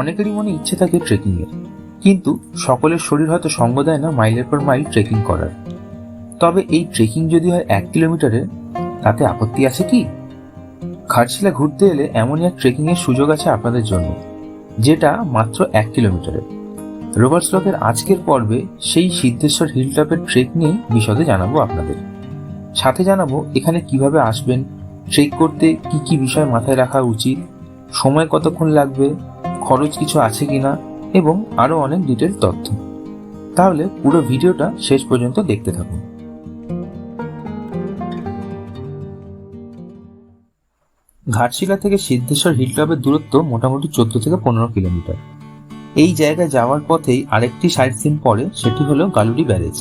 অনেকেরই মনে ইচ্ছে থাকে ট্রেকিং এর, কিন্তু সকলের শরীর হয়তো সঙ্গ দেয় না মাইলের পর মাইল ট্রেকিং করার। তবে এই ট্রেকিং যদি হয় 1 কিলোমিটারের, তাতে আপত্তি আছে কি? ঘাটশিলা ঘুরতে এলে এমনই এক ট্রেকিং এর সুযোগ আছে আপনাদের জন্য, যেটা মাত্র 1 কিলোমিটারের। রোভার্স ব্লগের আজকের পর্বে সেই সিদ্ধেশ্বর হিলটপের ট্রেক নিয়ে বিশদে জানাবো আপনাদের। সাথে জানাবো এখানে কিভাবে আসবেন, ট্রেক করতে কি কি বিষয় মাথায় রাখা উচিত, সময় কতক্ষণ লাগবে, খরচ কিছু আছে কিনা এবং আরো অনেক ডিটেল তথ্য। তাহলে পুরো ভিডিওটা শেষ পর্যন্ত দেখতে থাকুন। ঘাটশিলা থেকে সিদ্ধেশ্বর হিলটপের দূরত্ব মোটামুটি 14 থেকে 15 কিলোমিটার। এই জায়গায় যাওয়ার পথেই আরেকটি সাইট সিন পড়ে, সেটি হলো গালুডি ব্যারেজ।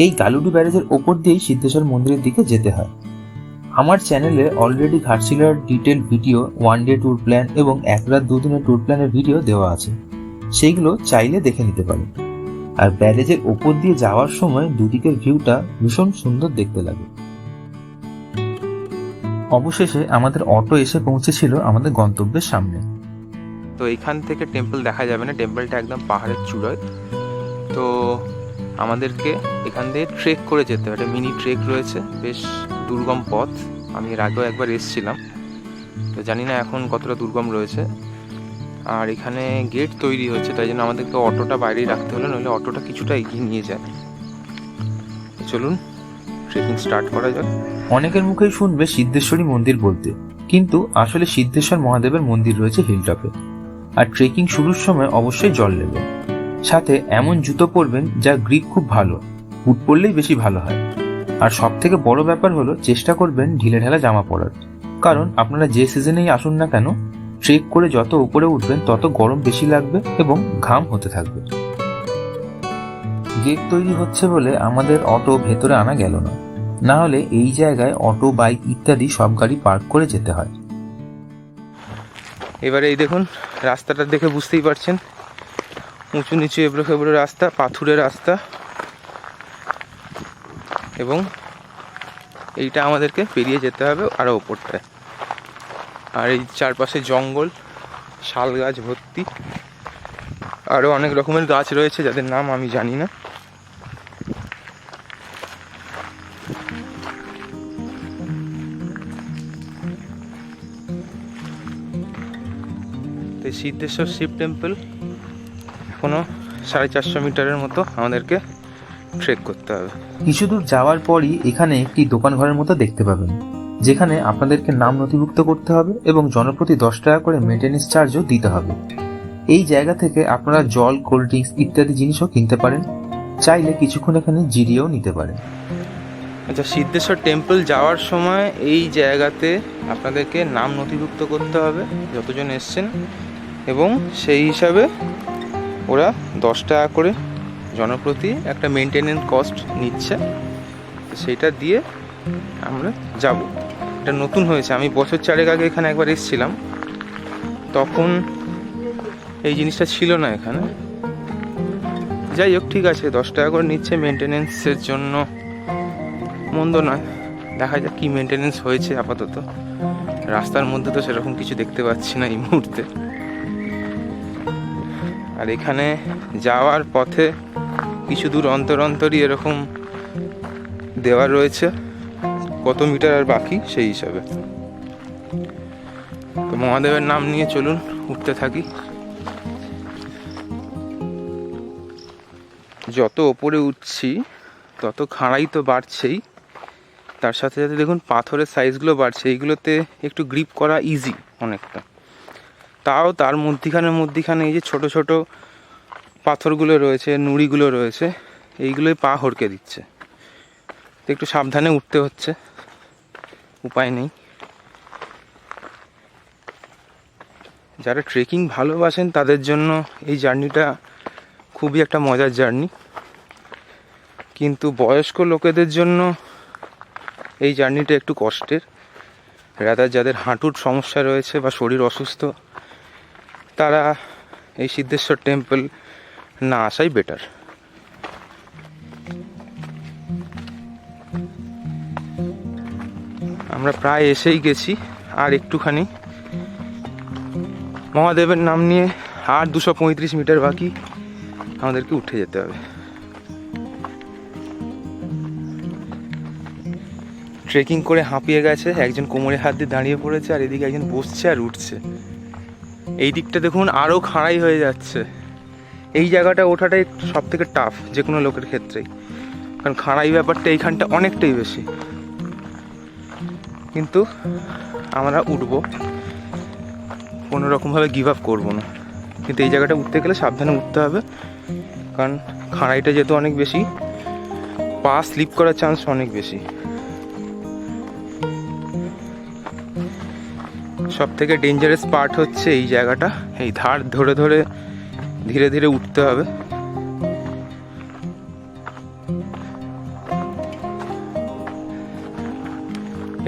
এই গালুডি ব্যারেজের ওপর দিয়েই সিদ্ধেশ্বর মন্দিরের দিকে যেতে হয়। আমার চ্যানেলে অলরেডি ঘাটশিলার detail video, 1 day tour plan এবং 1 রাত 2 দিনের ট্যুর প্ল্যানের ভিডিও দেওয়া আছে, সেইগুলো চাইলে দেখে নিতে পারেন। আর ব্যারেজের ওপর দিয়ে যাওয়ার সময় দুদিকের ভিউটা ভীষণ সুন্দর দেখতে লাগে। অবশেষে আমাদের অটো এসে পৌঁছেছিল আমাদের গন্তব্যের সামনে। তো এইখান থেকে টেম্পল দেখা যাবে না, টেম্পলটা একদম পাহাড়ের চূড়ায়। তো আমাদেরকে এখান দিয়ে ট্রেক করে যেতে হবে, একটা মিনি ট্রেক রয়েছে, বেশ দুর্গম পথ। আমি এর আগেও একবার এসেছিলাম, তো জানি না এখন কতটা দুর্গম রয়েছে। আর এখানে গেট তৈরি হচ্ছে, তাই জন্য আমাদেরকে অটোটা বাইরেই রাখতে হলো, নইলে অটোটা কিছুটা এগিয়ে নিয়ে যায়। চলুন ট্রেকিং স্টার্ট করা যাক। অনেকের মুখেই শুনবে সিদ্ধেশ্বরী মন্দির বলতে, কিন্তু আসলে সিদ্ধেশ্বর মহাদেবের মন্দির রয়েছে হিলটপে। আর ট্রেকিং শুরুর সময় অবশ্যই জল নেবেন, সাথে এমন জুতো পরবেন যা গ্রিপ খুব ভালো, বুট পরলেই বেশি ভালো হয়। আর সব থেকে বড় ব্যাপার হলো চেষ্টা করবেন ঢিলে ঢালা জামা পরার, কারণ আপনারা যে সিজনেই আসুন না কেন, ট্রেক করে যত উপরে উঠবেন তত গরম বেশি লাগবে এবং ঘাম হতে থাকবে। গেট তৈরি হচ্ছে বলে আমাদের অটো ভেতরে আনা গেল না, না হলে এই জায়গায় অটো, বাইক ইত্যাদি সব গাড়ি পার্ক করে যেতে হয়। এবারে এই দেখুন, রাস্তাটা দেখে বুঝতেই পারছেন, উঁচু নিচু এবড়ো খেবড়ো রাস্তা, পাথুরের রাস্তা, এবং এইটা আমাদেরকে পেরিয়ে যেতে হবে আরও ওপরটায়। আর এই চারপাশে জঙ্গল, শাল গাছ ভর্তি, আরও অনেক রকমের গাছ রয়েছে যাদের নাম আমি জানি না। তো সিদ্ধেশ্বর শিব টেম্পল এখনো 450 মিটারের মতো আমাদেরকে ট্রেক করতে হবে। কিছু দূর যাওয়ার পরই এখানে একটি দোকান ঘরের মতো দেখতে পাবেন, যেখানে আপনাদেরকে নাম নথিভুক্ত করতে হবে এবং জনপ্রতি 10 টাকা করে মেনটেন্যান্স চার্জও দিতে হবে। এই জায়গা থেকে আপনারা জল, কোল্ড ড্রিঙ্কস ইত্যাদি জিনিসও কিনতে পারেন, চাইলে কিছুক্ষণ এখানে জিরিয়েও নিতে পারেন। আচ্ছা, সিদ্ধেশ্বর টেম্পল যাওয়ার সময় এই জায়গাতে আপনাদেরকে নাম নথিভুক্ত করতে হবে যতজন এসছেন, এবং সেই হিসাবে ওরা 10 টাকা করে জনপ্রতি একটা মেনটেনেন্স কস্ট নিচ্ছে, সেইটা দিয়ে আমরা যাব। এটা নতুন হয়েছে, আমি বছর 4 আগে এখানে একবার এসেছিলাম, তখন এই জিনিসটা ছিল না এখানে। যাই হোক, ঠিক আছে, 10 টাকা করে নিচ্ছে মেনটেনেন্সের জন্য, মন্দ নয়। দেখা যাক কি মেনটেনেন্স হয়েছে। আপাতত রাস্তার মধ্যে তো সেরকম কিছু দেখতে পাচ্ছি না এই মুহূর্তে। আর এখানে যাওয়ার পথে কিছু দূর অন্তর অন্তরই এরকম দেওয়া রয়েছে কত মিটার আর বাকি সেই হিসাবে। তো মহাদেবের নাম নিয়ে চলুন উঠতে থাকি। যত ওপরে উঠছি তত খাড়াই তো বাড়ছেই, তার সাথে সাথে দেখুন পাথরের সাইজগুলো বাড়ছে। এইগুলোতে একটু গ্রিপ করা ইজি অনেকটা, তাও তার মধ্যিখানে এই যে ছোট ছোট পাথরগুলো রয়েছে, নুড়িগুলো রয়েছে, এইগুলোই পা হড়কে দিচ্ছে। তো একটু সাবধানে উঠতে হচ্ছে, উপায় নেই। যারা ট্রেকিং ভালোবাসেন তাদের জন্য এই জার্নিটা খুবই একটা মজার জার্নি, কিন্তু বয়স্ক লোকেদের জন্য এই জার্নিটা একটু কষ্টের। রাদার যাদের হাঁটুর সমস্যা রয়েছে বা শরীর অসুস্থ, তারা এই সিদ্ধেশ্বর টেম্পল না আসাই বেটার। আমরা প্রায় এসেই গেছি, আর একটুখানি। মহাদেবের নাম নিয়ে আর 235 মিটার বাকি, আমাদেরকে উঠে যেতে হবে। ট্রেকিং করে হাঁপিয়ে গেছে, একজন কোমরে হাত দিয়ে দাঁড়িয়ে পড়েছে, আর এদিকে একজন বসছে আর উঠছে। এই দিকটা দেখুন আরও খাড়াই হয়ে যাচ্ছে। এই জায়গাটা ওঠাটাই সব থেকে টাফ যে কোনো লোকের ক্ষেত্রেই, কারণ খাড়াই ব্যাপারটা এইখানটা অনেকটাই বেশি। কিন্তু আমরা উঠবো, কোনো রকমভাবে গিভ আপ করবো না। কিন্তু এই জায়গাটা উঠতে গেলে সাবধানে উঠতে হবে, কারণ খাড়াইটা যেহেতু অনেক বেশি, পা স্লিপ করার চান্স অনেক বেশি। সব থেকে ডেঞ্জারাস পার্ট হচ্ছে এই জায়গাটা, এই ধার ধরে ধরে ধীরে ধীরে উঠতে হবে।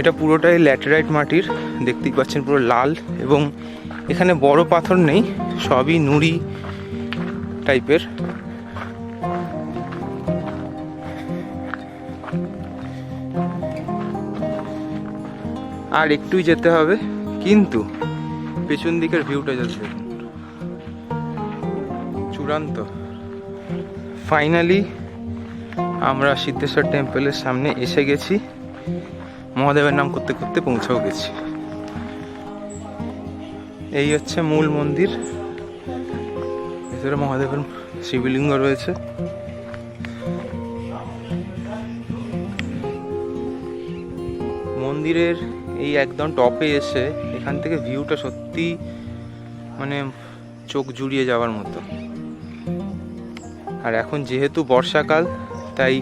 এটা পুরোটাই ল্যাটেরাইট মাটির, দেখতেই পাচ্ছেন পুরো লাল, এবং এখানে বড় পাথর নেই, সবই নুড়ি টাইপের। আর একটুই যেতে হবে, কিন্তু পেছন দিকের ভিউটা জাস্ট দেখুন, চূড়ান্ত। ফাইনালি আমরা সিদ্ধেশ্বর টেম্পলের সামনে এসে গেছি, মহাদেবের নাম করতে করতে পৌঁছেও গেছি। এই হচ্ছে মূল মন্দির, ভেতরে মহাদেবের শিবলিঙ্গ রয়েছে। মন্দিরের এই একদম টপে এসে এখান থেকে ভিউটা সত্যি মানে চোখ জুড়িয়ে যাওয়ার মতো। আর এখন যেহেতু বর্ষাকাল, তাই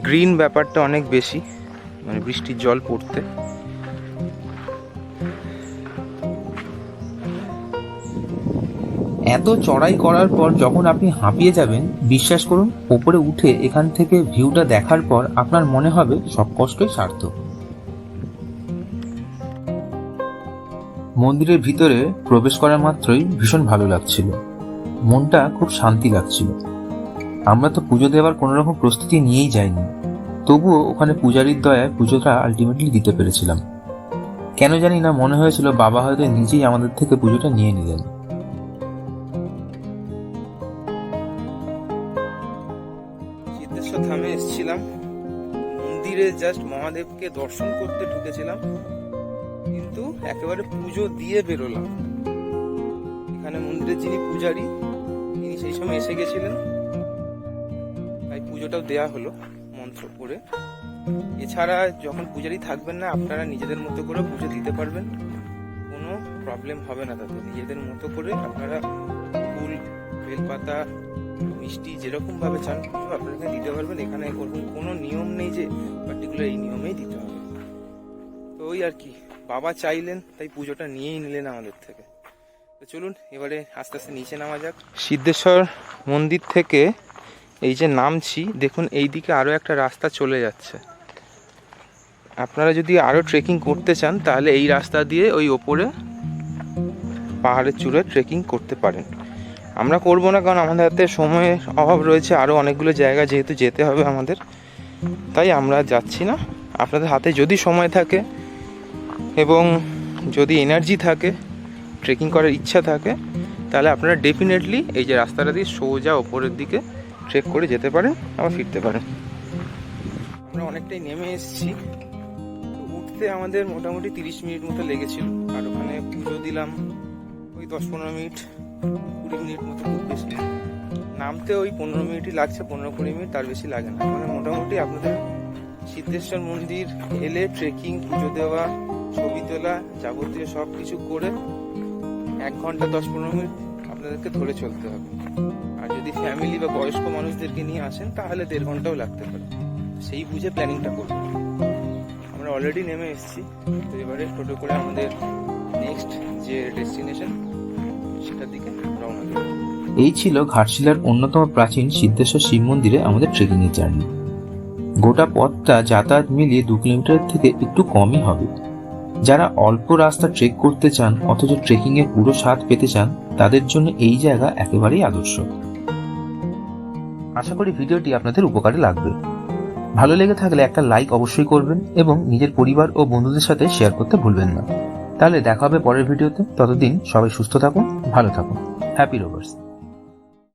গ্রিন ব্যাপারটা অনেক বেশি, মানে বৃষ্টির জল পড়তে। এত চড়াই করার পর যখন আপনি হাঁপিয়ে যাবেন, বিশ্বাস করুন ওপরে উঠে এখান থেকে ভিউটা দেখার পর আপনার মনে হবে সব কষ্টই সার্থক। মন্দিরের ভিতরে প্রবেশ করা মাত্রই ভীষণ ভালো লাগছিল, মনটা খুব শান্তি লাগছিল। আমরা তো পুজো দেওয়ার কোনো রকম প্রস্তুতি নিয়েই যাইনি, তবুও ওখানে পূজারীর দয়ায় পুজোটা আলটিমেটলি দিতে পেরেছিলাম। কেন জানি না মনে হয়েছিল বাবা হয়তো নিজেই আমাদের থেকে পুজোটা নিয়ে নিলেন। সিদ্ধেশ্বর ধামে এসেছিলাম, মন্দিরে জাস্ট মহাদেবকে দর্শন করতে ঢুকেছিলাম, কিন্তু একেবারে পুজো দিয়ে বেরোলাম। এখানে মন্দিরের যিনি পূজারী, তিনি সেই সময় এসে গেছিলেন, তাই পুজোটাও দেয়া হলো মন্ত্র পড়ে। এছাড়া যখন পূজারী থাকবেন না, আপনারা নিজেদের মতো করে পুজো দিতে পারবেন, কোনো প্রবলেম হবে না তাতে। নিজেদের মতো করে আপনারা ফুল, বেলপাতা, মিষ্টি যেরকম ভাবে চান পুজো আপনারা দিতে পারবেন। এখানে কোনো নিয়ম নেই যে পার্টিকুলার এই নিয়মেই দিতে হবে। তো ওই আর কি, বাবা চাইলেন তাই পুজোটা নিয়েই নিলেন আমাদের থেকে। তো চলুন এবারে আস্তে আস্তে নিচে নামা যাক। সিদ্ধেশ্বর মন্দির থেকে এই যে নামছি, দেখুন এই দিকে আরও একটা রাস্তা চলে যাচ্ছে। আপনারা যদি আরও ট্রেকিং করতে চান, তাহলে এই রাস্তা দিয়ে ওই ওপরে পাহাড়ের চূড়ায় ট্রেকিং করতে পারেন। আমরা করব না, কারণ আমাদের হাতে সময়ের অভাব রয়েছে, আরও অনেকগুলো জায়গা যেহেতু যেতে হবে আমাদের, তাই আমরা যাচ্ছি না। আপনাদের হাতে যদি সময় থাকে এবং যদি এনার্জি থাকে, ট্রেকিং করার ইচ্ছা থাকে, তাহলে আপনারা ডেফিনেটলি এই যে রাস্তাটা দিয়ে সোজা ওপরের দিকে ট্রেক করে যেতে পারেন, আবার ফিরতে পারেন। আমরা অনেকটাই নেমে এসেছি, উঠতে আমাদের মোটামুটি 30 মিনিট মতো লেগেছিল, আর ওখানে পুজো দিলাম ওই 10-15 মিনিট, 20 মিনিট মতো, খুব বেশি। নামতে ওই 15 মিনিটই লাগছে, 15-20 মিনিট, তার বেশি লাগে না। মানে মোটামুটি আপনাদের সিদ্ধেশ্বর মন্দির এলে ট্রেকিং, পুজো দেওয়া, ছবি তোলা, যাবতীয় সব কিছু করে 1 ঘন্টা 10-15 মিনিট আপনাদেরকে ধরে চলতে হবে। আর যদি ফ্যামিলি বা বয়স্ক মানুষদেরকে নিয়ে আসেন, তাহলে 1.5 ঘন্টাও লাগতে পারে। সেই বুঝে প্ল্যানিংটা করুন। আমরা অলরেডি নেমে এসেছি, তো এবারে টোটো করে আমাদের নেক্সট যে ডেস্টিনেশন সেটার দিকে রওনা দেব। এই ছিল ঘাটশিলার অন্যতম প্রাচীন সিদ্ধেশ্বর শিব মন্দিরে আমাদের ট্রেকিংয়ের জার্নি। গোটা পথটা যাতায়াত মিলিয়ে 2 কিলোমিটারের থেকে একটু কমই হবে। যারা অল্প রাস্তা ট্রেক করতে চান অথচ ট্রেকিংয়ের পুরো স্বাদ পেতে চান, তাদের জন্য এই জায়গা একেবারেই আদর্শ। আশা করি ভিডিওটি আপনাদের উপকারে লাগবে। ভালো লেগে থাকলে একটা লাইক অবশ্যই করবেন এবং নিজের পরিবার ও বন্ধুদের সাথে শেয়ার করতে ভুলবেন না। তাহলে দেখা হবে পরের ভিডিওতে। ততদিন সবাই সুস্থ থাকুন, ভালো থাকুন। Happy rovers.